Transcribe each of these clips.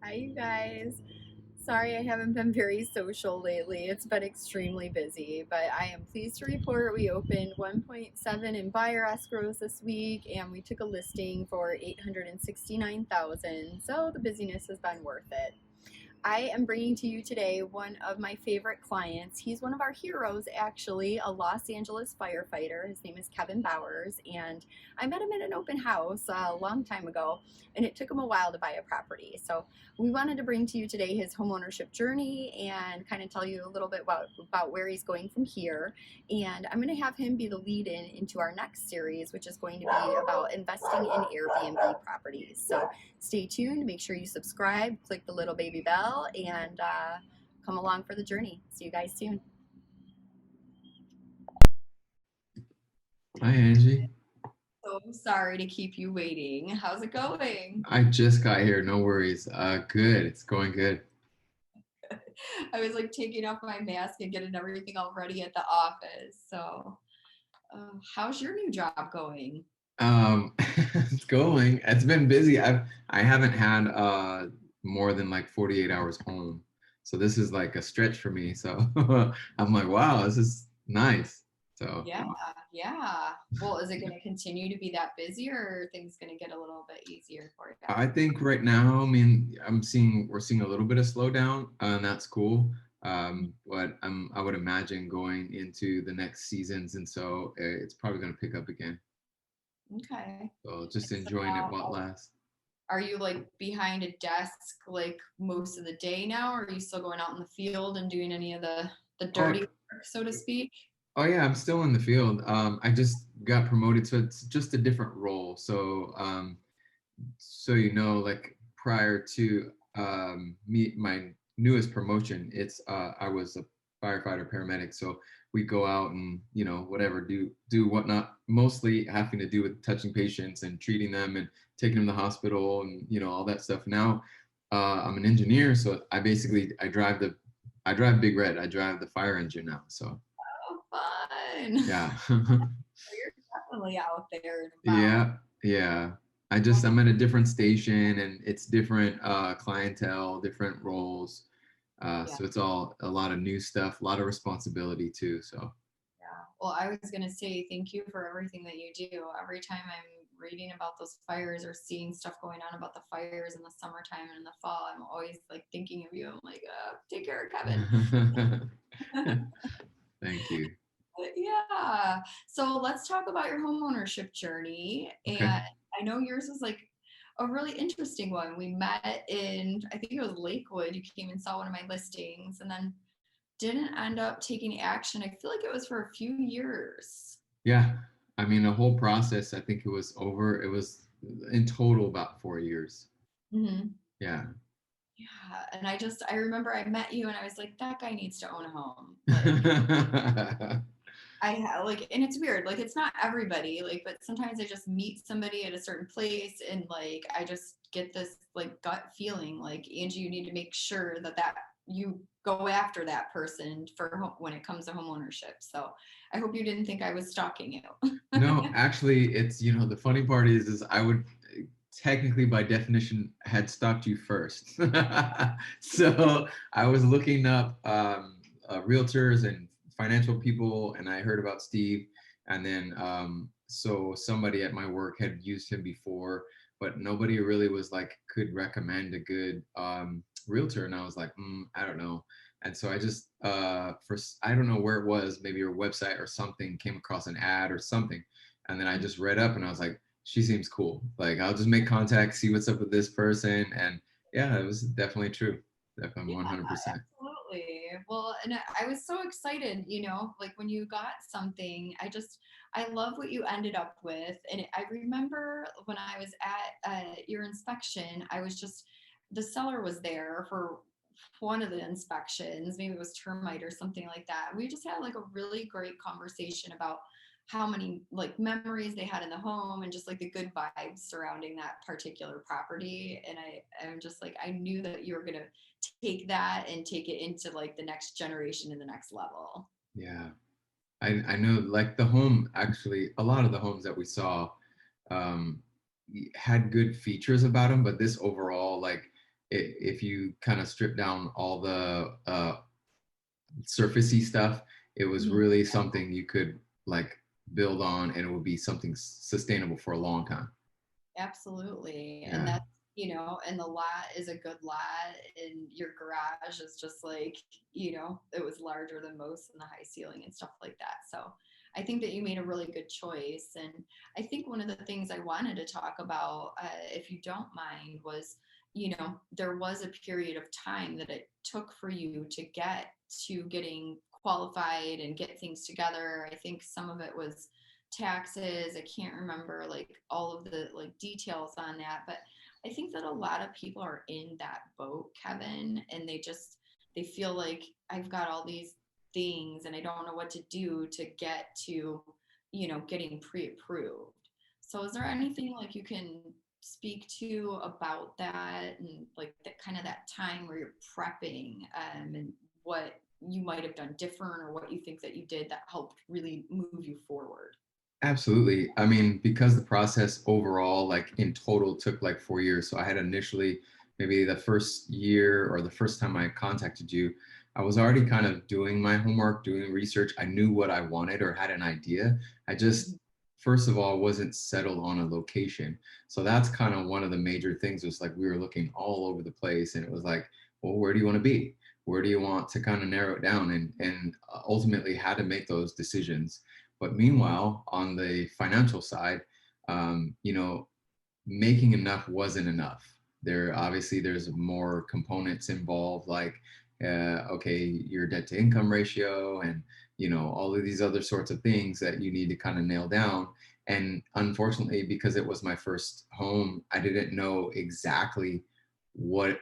Hi, you guys. Sorry I haven't been very social lately. It's been extremely busy, but I am pleased to report we opened 1.7 in buyer escrows this week and we took a listing for 869,000. So the busyness has been worth it. I am bringing to you today one of my favorite clients. He's one of our heroes, actually, a Los Angeles firefighter. His name is Kevin Bowers, and I met him at an open house a long time ago, and it took him a while to buy a property. So we wanted to bring to you today his homeownership journey and kind of tell you a little bit about where he's going from here. And I'm going to have him be the lead in into our next series, which is going to be about investing in Airbnb properties. So stay tuned, make sure you subscribe, click the little baby bell, and come along for the journey. See you guys soon. Hi, Angie. So sorry to keep you waiting. How's it going? I just got here. No worries. Good. It's going good. I was like taking off my mask and getting everything all ready at the office. So, how's your new job going? It's going. It's been busy. I haven't had more than like 48 hours home. So this is like a stretch for me. So I'm like, wow, this is nice. So Yeah, yeah. Well, is it going to continue to be that busy, or are things going to get a little bit easier for you? I think right now, I mean, we're seeing a little bit of slowdown, and that's cool. But I would imagine going into the next seasons, and so it's probably going to pick up again. Okay. So just So enjoying it now, while it lasts. are you like behind a desk like most of the day now, or are you still going out in the field and doing any of the Oh, dirty work, so to speak? oh yeah, I'm still in the field. I just got promoted, so it's just a different role. So like prior to my newest promotion, I was a firefighter paramedic. So we go out and whatever, do whatnot, mostly having to do with touching patients and treating them and taking them to the hospital and all that stuff. Now I'm an engineer, so I drive Big Red. I drive the fire engine now. So Oh, fun. yeah. So you're definitely out there and about. Yeah, yeah. I'm at a different station and it's different clientele, different roles. Yeah, So it's all a lot of new stuff, a lot of responsibility too. So yeah. Well, I was gonna say thank you for everything that you do. Every time I'm reading about those fires or seeing stuff going on about the fires in the summertime and in the fall, I'm always like thinking of you. I'm like, take care of Kevin. thank you. Yeah. So let's talk about your home ownership journey. Okay. And I know yours is like a really interesting one. We met in, I think it was Lakewood. You came and saw one of my listings and then didn't end up taking action. I feel like it was for a few years. Yeah. I mean, the whole process, I think it was in total about 4 years. Hmm. Yeah. Yeah. And I remember I met you and I was like, that guy needs to own a home. Like, like, and it's weird. Like, it's not everybody. Like, but sometimes I just meet somebody at a certain place, and like, I just get this like gut feeling. Like, Angie, you need to make sure that you go after that person for when it comes to home ownership. So, I hope you didn't think I was stalking you. No, actually, it's the funny part is I would technically by definition had stalked you first. So I was looking up realtors and financial people, and I heard about Steve, and then so somebody at my work had used him before, but nobody really was like could recommend a good realtor, and I was like, I don't know. And so I just I don't know where it was, maybe your website or something, came across an ad or something, and then I just read up and I was like, she seems cool. Like I'll just make contact, see what's up with this person, and yeah, it was definitely true. Definitely Yeah, 100%. absolutely. Well, and I was so excited, like when you got something, I love what you ended up with. And I remember when I was at your inspection, the seller was there for one of the inspections, maybe it was termite or something like that. We just had like a really great conversation about how many like memories they had in the home and just like the good vibes surrounding that particular property. And I'm just like, I knew that you were going to take that and take it into like the next generation and the next level. Yeah. I know like the home actually a lot of the homes that we saw um had good features about them, but this overall like if you kind of strip down all the surfacey stuff, it was Mhm. really something you could like build on, and it would be something sustainable for a long time. Absolutely. And Yeah, that's, and the lot is a good lot, and your garage is just like, it was larger than most and the high ceiling and stuff like that. So I think that you made a really good choice. And I think one of the things I wanted to talk about, if you don't mind, was, there was a period of time that it took for you to get to getting qualified and get things together. I think some of it was taxes. I can't remember like all of the like details on that, but I think that a lot of people are in that boat, Kevin, and they feel like I've got all these things and I don't know what to do to get to, getting pre-approved. So is there anything like you can speak to about that, and like that kind of that time where you're prepping, and what you might have done different or what you think that you did that helped really move you forward? absolutely. I mean, because the process overall, like in total, took like 4 years. So I had initially, maybe the first year or the first time I contacted you, I was already kind of doing my homework, doing research. I knew what I wanted or had an idea. I just, first of all, wasn't settled on a location. So that's kind of one of the major things, was like we were looking all over the place, and it was like, well, where do you want to be? Where do you want to kind of narrow it down, and ultimately how to make those decisions. But meanwhile, on the financial side, you know, making enough wasn't enough. There's more components involved, like okay, your debt to income ratio, and all of these other sorts of things that you need to kind of nail down. And unfortunately, because it was my first home, I didn't know exactly what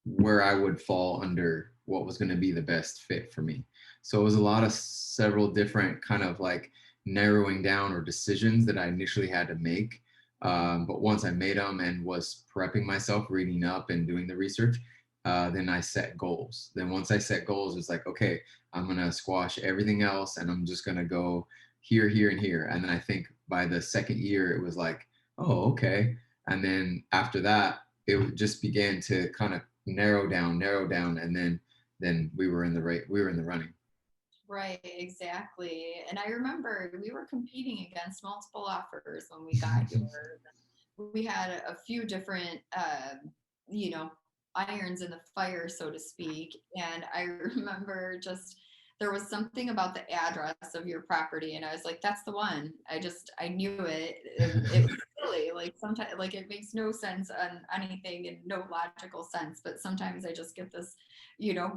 where I would fall under what was going to be the best fit for me. So it was a lot of several different kind of like narrowing down or decisions that I initially had to make. But once I made them and was prepping myself, reading up and doing the research, then I set goals. Then once I set goals, it's like, okay, I'm going to squash everything else and I'm just going to go here, here, and here. And then I think by the second year, it was like, oh, okay. And then after that, it just began to kind of narrow down, and then we were in the running. Right, exactly. And I remember we were competing against multiple offers when we got yours. We had a few different, you know, irons in the fire, so to speak. And I remember just there was something about the address of your property, and I was like, "That's the one." I knew it. It was silly. Like sometimes, like it makes no sense on anything and no logical sense. But sometimes I just get this,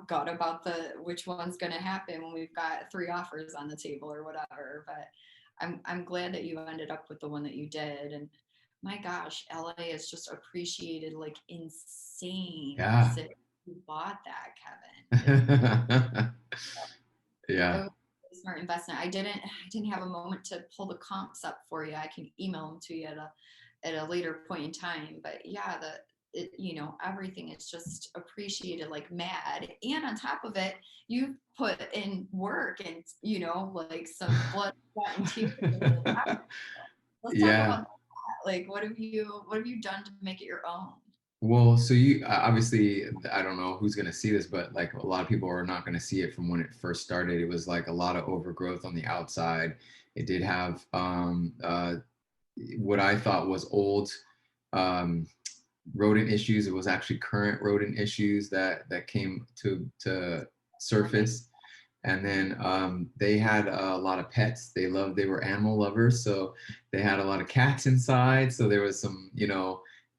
gut about the which one's going to happen when we've got three offers on the table or whatever. But I'm glad that you ended up with the one that you did. And my gosh, LA is just appreciated like insane Yeah. since you bought that, Kevin. It Yeah. was a smart investment. I didn't have a moment to pull the comps up for you. I can email them to you at a later point in time. But yeah, everything is just appreciated like mad. And on top of it, you put in work and like some blood, sweat, and tears into the property. Let's talk about Yeah. that. Like what have you done to make it your own? Well, so you obviously, I don't know who's going to see this, but like a lot of people are not going to see it from when it first started. It was like a lot of overgrowth on the outside. It did have what I thought was old um, rodent issues. It was actually current rodent issues that came to surface. And then they had a lot of pets. They were animal lovers, so they had a lot of cats inside. So there was some,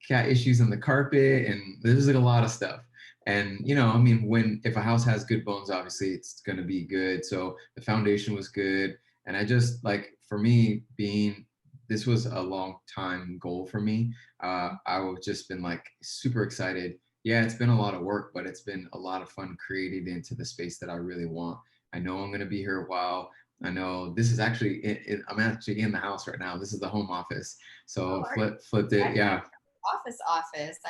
cat issues on the carpet, and there's like a lot of stuff. And I mean, if a house has good bones, obviously it's going to be good. So the foundation was good, and I just like, for me, being this was a long time goal for me. I've just been like super excited. Yeah, it's been a lot of work, but it's been a lot of fun creating into the space that I really want. I know I'm going to be here a while. I know this is actually, I'm actually in the house right now. This is the home office. Oh, So are flipped it. you Yeah. office?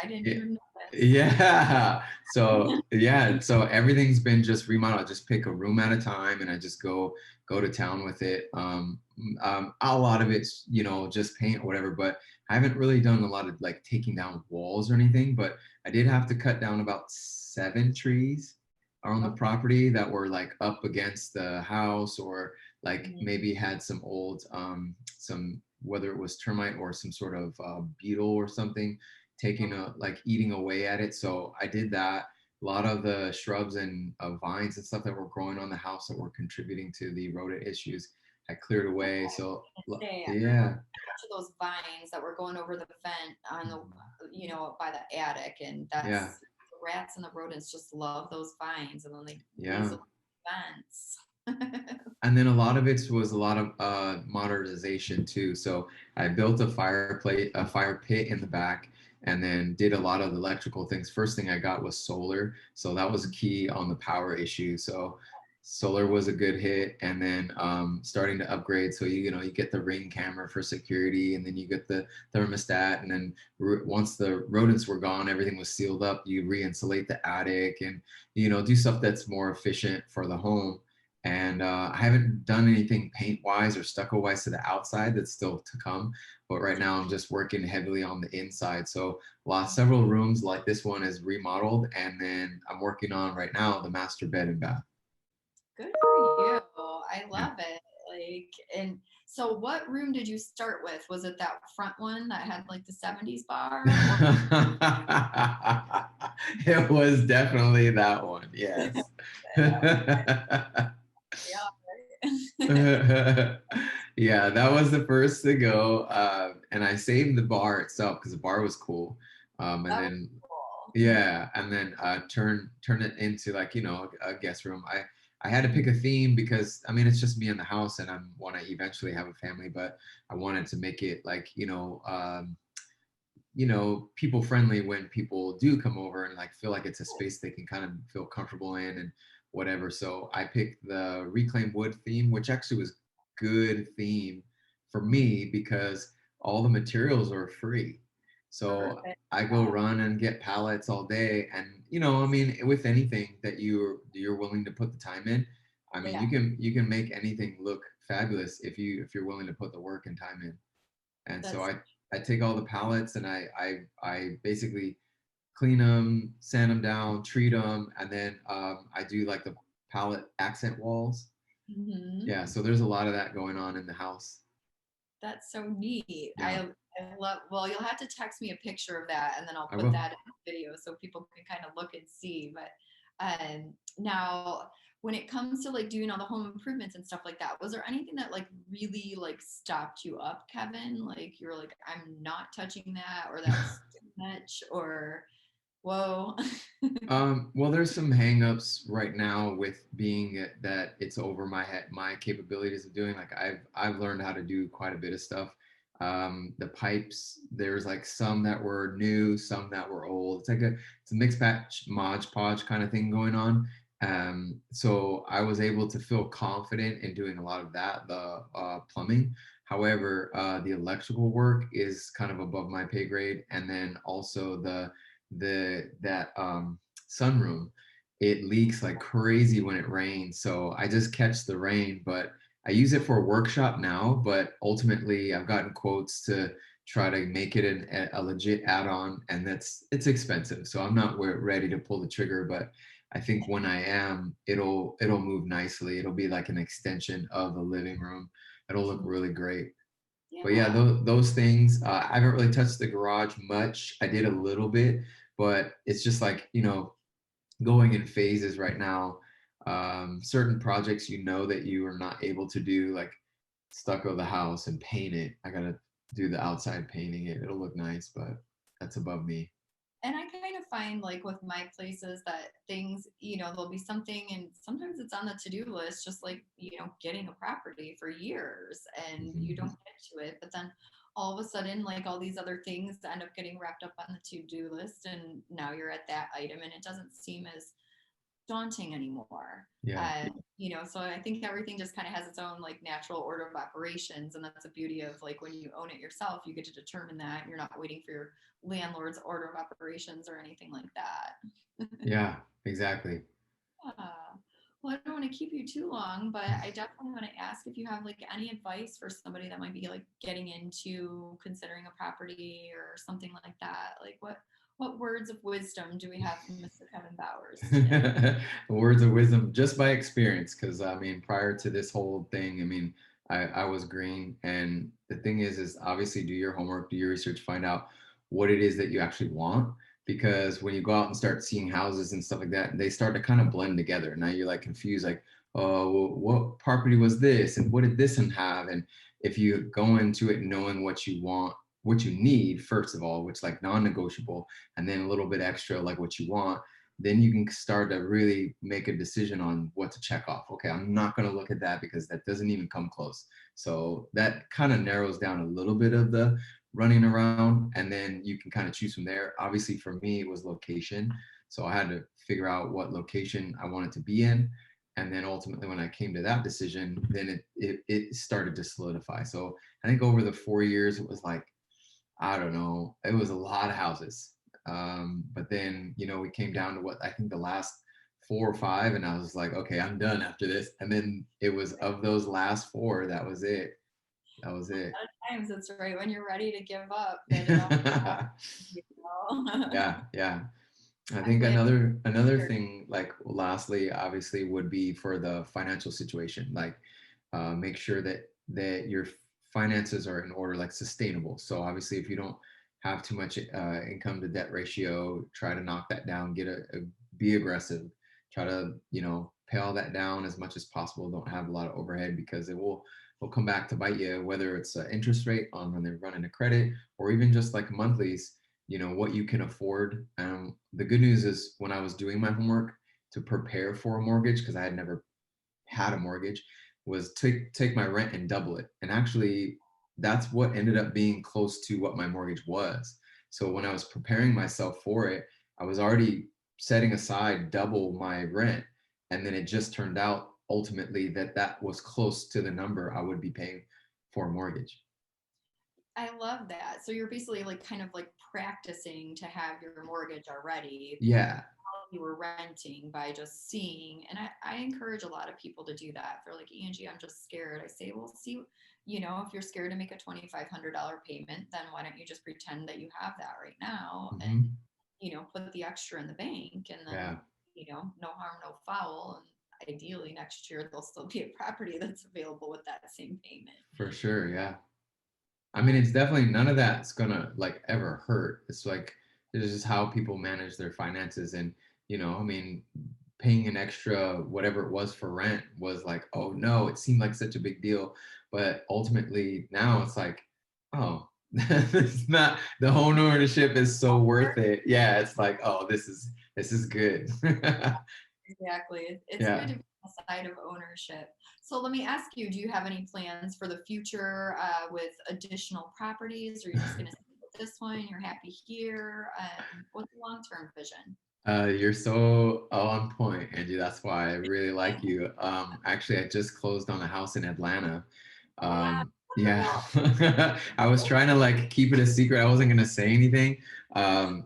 I didn't Yeah. even Yeah. So notice. yeah. So everything's been just remodeled. I just pick a room at a time and I just go to town with it. A lot of it's, just paint or whatever, but I haven't really done a lot of like taking down walls or anything, but I did have to cut down about 7 trees on the Okay. property that were like up against the house, or like Mhm. maybe had some old some, whether it was termite or some sort of beetle or something taking Okay. like eating away at it. So I did that. A lot of the shrubs and vines and stuff that were growing on the house that were contributing to the rodent issues I cleared away. So Say, I remember yeah. a bunch of those vines that were going over the fence on the, Mhm. by the attic, and Yeah. that's the rats and the rodents just love those vines, and then they Yeah. weasel the fence. And then a lot of it was a lot of modernization too. So I built a fire pit in the back, and then did a lot of the electrical things. First thing I got was solar, so that was key on the power issue. So solar was a good hit, and then starting to upgrade. So you get the Ring camera for security, and then you get the thermostat, and then once the rodents were gone, everything was sealed up. You re-insulate the attic, and do stuff that's more efficient for the home. And I haven't done anything paint wise or stucco wise to the outside. That's still to come. But right now I'm just working heavily on the inside. So several rooms like this one is remodeled, and then I'm working on right now the master bed and bath. Good for you. I Yeah. love it. Like, and so what room did you start with? Was it that front one that had like the 70s bar, or It was definitely that one. Yes. yeah. Yeah, that was the first to go. And I saved the bar itself because the bar was cool. And That was then cool. yeah, and then turn it into like a guest room. I had to pick a theme because I mean it's just me in the house, and I want to eventually have a family, but I wanted to make it like people friendly when people do come over, and like feel like it's a space they can kind of feel comfortable in and whatever. So I picked the reclaimed wood theme, which actually was good theme for me because all the materials are free. So Perfect. I go run and get pallets all day, and I mean with anything that you're willing to put the time in, I mean Yeah, you can make anything look fabulous if you're willing to put the work and time in. And so that's I take all the pallets, and I basically clean them, sand them down, treat them, and then I do like the pallet accent walls. mhm. Yeah, so there's a lot of that going on in the house. That's so neat. Yeah, I love, well, you'll have to text me a picture of that, and then I'll I put will. that in the video so people can kind of look and see. But now when it comes to like doing all the home improvements and stuff like that, was there anything that like really like stopped you up, Kevin? Like you were like, I'm not touching that, or that's too much, or whoa. Well, there's some hangups right now with being that it's over my head, my capabilities of doing. Like I've learned how to do quite a bit of stuff. The pipes, there's like some that were new, some that were old. It's a mixed patch, modge podge kind of thing going on. So I was able to feel confident in doing a lot of that, the plumbing. However, the electrical work is kind of above my pay grade, and then also the that sunroom, it leaks like crazy when it rains. So I just catch the rain, but I use it for a workshop now. But ultimately, I've gotten quotes to try to make it a legit add-on, and it's expensive. So I'm not ready to pull the trigger, but I think when I am, it'll move nicely. It'll be like an extension of the living room. It'll look really great. But yeah, Yeah. those things, I haven't really touched the garage much. I did a little bit, but it's just like, going in phases right now. Certain projects, that you are not able to do, like stucco the house and paint it. I gotta do the outside painting it. It'll look nice, but that's above me. And I kind of find like with my places that things, there'll be something, and sometimes it's on the to-do list, just like, getting a property for years and you don't Mhm. get to it. But then all of a sudden, like all these other things end up getting wrapped up on the to-do list. And now you're at that item and it doesn't seem as daunting anymore. Yeah. So I think everything just kind of has its own like natural order of operations, and that's the beauty of like when you own it yourself, you get to determine that, and you're not waiting for your landlord's order of operations or anything like that. Yeah, exactly. Yeah. Well, I don't want to keep you too long, but I definitely want to ask if you have like any advice for somebody that might be like getting into considering a property or something like that. Like what words of wisdom do we have from Mr. Kevin Bowers today? Words of wisdom just by experience, because I mean, prior to this whole thing, I mean, I was green, and the thing is obviously do your homework, do your research, find out what it is that you actually want. Because when you go out and start seeing houses and stuff like that, they start to kind of blend together. Now you're like confused, like, oh, well, what property was this, and what did this one have? And if you go into it knowing what you want, what you need, first of all, which like non-negotiable, and then a little bit extra, like what you want, then you can start to really make a decision on what to check off. Okay, I'm not going to look at that because that doesn't even come close. So that kind of narrows down a little bit of the running around, and then you can kind of choose from there. Obviously, for me, it was location. So I had to figure out what location I wanted to be in. And then ultimately, when I came to that decision, then it started to solidify. So I think over the 4 years, it was like, I don't know, it was a lot of houses. But then, we came down to what I think the last 4 or 5, and I was like, okay, I'm done after this. And then it was of those last 4, that was it. That was it. Times it's right when you're ready to give up that it all you know? Yeah, yeah. I I think live another here. thing, like lastly, obviously, would be for the financial situation. Like, make sure that your finances are in order, like sustainable. So obviously, if you don't have too much income to debt ratio, try to knock that down. Be aggressive. Try to pay all that down as much as possible. Don't have a lot of overhead, because it will come back to bite you. Whether it's interest rate on when they're running a credit, or even just like monthlies, what you can afford. The good news is, when I was doing my homework to prepare for a mortgage, because I had never had a mortgage, was take my rent and double it. And actually, that's what ended up being close to what my mortgage was. So when I was preparing myself for it, I was already setting aside double my rent. And then it just turned out ultimately that was close to the number I would be paying for a mortgage. I love that. So you're basically like kind of like practicing to have your mortgage already Yeah. while you were renting by just seeing. And I encourage a lot of people to do that. If they're like, Angie, I'm just scared. I say, well, see, if you're scared to make a $2,500 payment, then why don't you just pretend that you have that right now and, Hmm. put the extra in the bank and then, Yeah, no harm, no foul. And ideally next year there'll still be a property that's available with that same payment. for sure. Yeah. I mean, it's definitely none of that's gonna like ever hurt. It's like it's just how people manage their finances. And I mean, paying an extra whatever it was for rent was like, oh no, it seemed like such a big deal. But ultimately now it's like, oh, it's not, the home ownership is so worth it. Yeah, it's like, oh, this is good. Exactly. It's good Yeah. to be on the side of ownership. So let me ask you, do you have any plans for the future with additional properties, or you're just going to stick with this one? You're happy here? What's the long-term vision? You're so on point, Angie. That's why I really like you. Actually, I just closed on a house in Atlanta. Wow. Yeah, I was trying to like keep it a secret. I wasn't gonna say anything.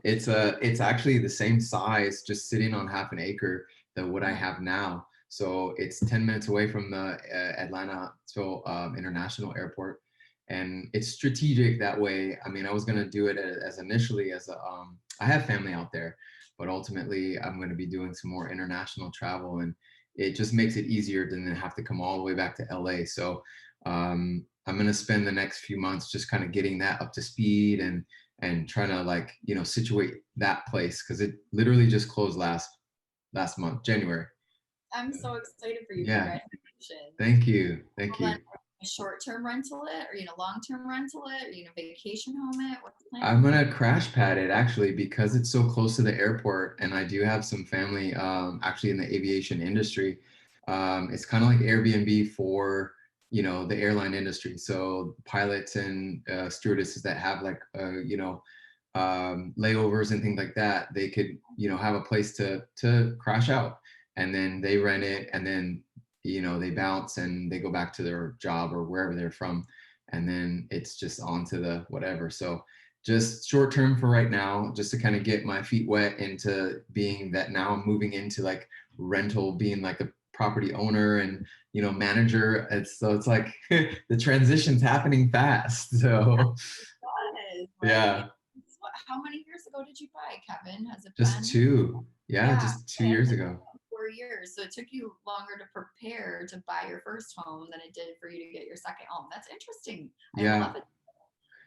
It's actually the same size, just sitting on half an acre than what I have now. So it's 10 minutes away from the Atlanta International Airport, and it's strategic that way. I mean, I was gonna do it as initially as I have family out there, but ultimately I'm going to be doing some more international travel, and it just makes it easier than have to come all the way back to LA. So I'm going to spend the next few months just kind of getting that up to speed, and trying to like situate that place, because it literally just closed last month, January. I'm so excited for you. Yeah, Congratulations. thank you, thank Well, then, you. short-term rental it, or long-term rental it, or vacation home it? What's the I'm plan? gonna crash pad it, actually, because it's so close to the airport, and I do have some family actually in the aviation industry. It's kind of like Airbnb for the airline industry. So pilots and stewardesses that have like layovers and things like that, they could have a place to crash out, and then they rent it, and then they bounce and they go back to their job or wherever they're from, and then it's just on to the whatever. So just short term for right now, just to kind of get my feet wet into being that. Now I'm moving into like rental, being like a property owner and, you know, manager. It's like the transition's happening fast. So It does, right? yeah, How many years ago did you buy, Kevin? Has it just been? two. Yeah, Yeah, just 2 years it's ago. 4 years. So it took you longer to prepare to buy your first home than it did for you to get your second home. That's interesting. I Yeah. love it.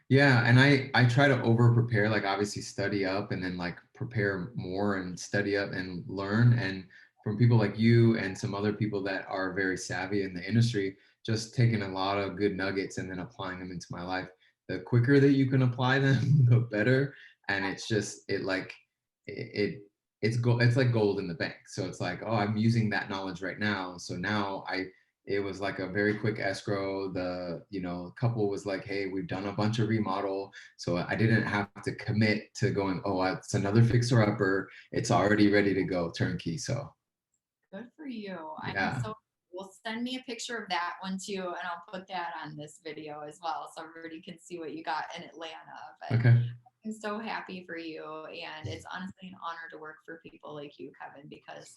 Yeah, and I try to over prepare, like obviously study up and then like prepare more and study up and learn. And from people like you and some other people that are very savvy in the industry, just taking a lot of good nuggets and then applying them into my life. The quicker that you can apply them, the better. And it's just it's like gold in the bank. So it's like, oh, I'm using that knowledge right now. So now it was like a very quick escrow. The, you know, couple was like, hey, we've done a bunch of remodel. So I didn't have to commit to going, oh, it's another fixer upper. It's already ready to go, turnkey. So Good for you. I'm yeah. so, well, send me a picture of that one too, and I'll put that on this video as well so everybody can see what you got in Atlanta. But Okay. I'm so happy for you. And it's honestly an honor to work for people like you, Kevin, because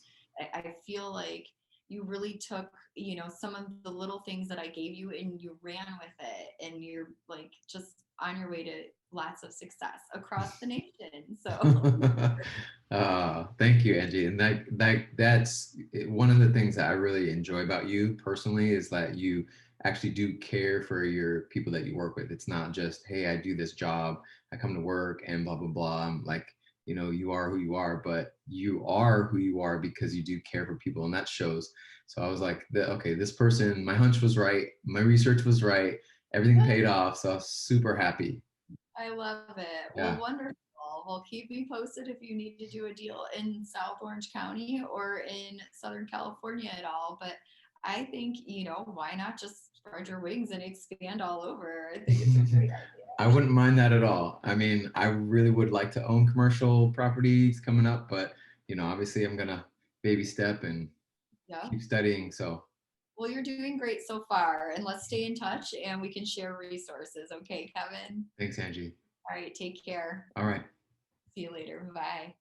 I feel like you really took, you know, some of the little things that I gave you and you ran with it. And you're like just on your way to lots of success across the nation. So Thank you, Angie. And that's one of the things that I really enjoy about you personally is that you actually do care for your people that you work with. It's not just, hey, I do this job, I come to work and blah blah blah. I'm like, you know, you are who you are, but you are who you are because you do care for people, and that shows. So I was like, okay, this person, my hunch was right, my research was right, everything paid off. So I was super happy. I love it. Well, Yeah. wonderful. Well, keep me posted if you need to do a deal in South Orange County or in Southern California at all. But I think, you know, why not just spread your wings and expand all over? I think it's a great I idea. wouldn't mind that at all. I mean, I really would like to own commercial properties coming up, but you know, obviously I'm gonna baby step and Yeah. keep studying. So Well, you're doing great so far. And let's stay in touch and we can share resources. Okay, Kevin? thanks, Angie. All right, take care. All right. See you later. Bye.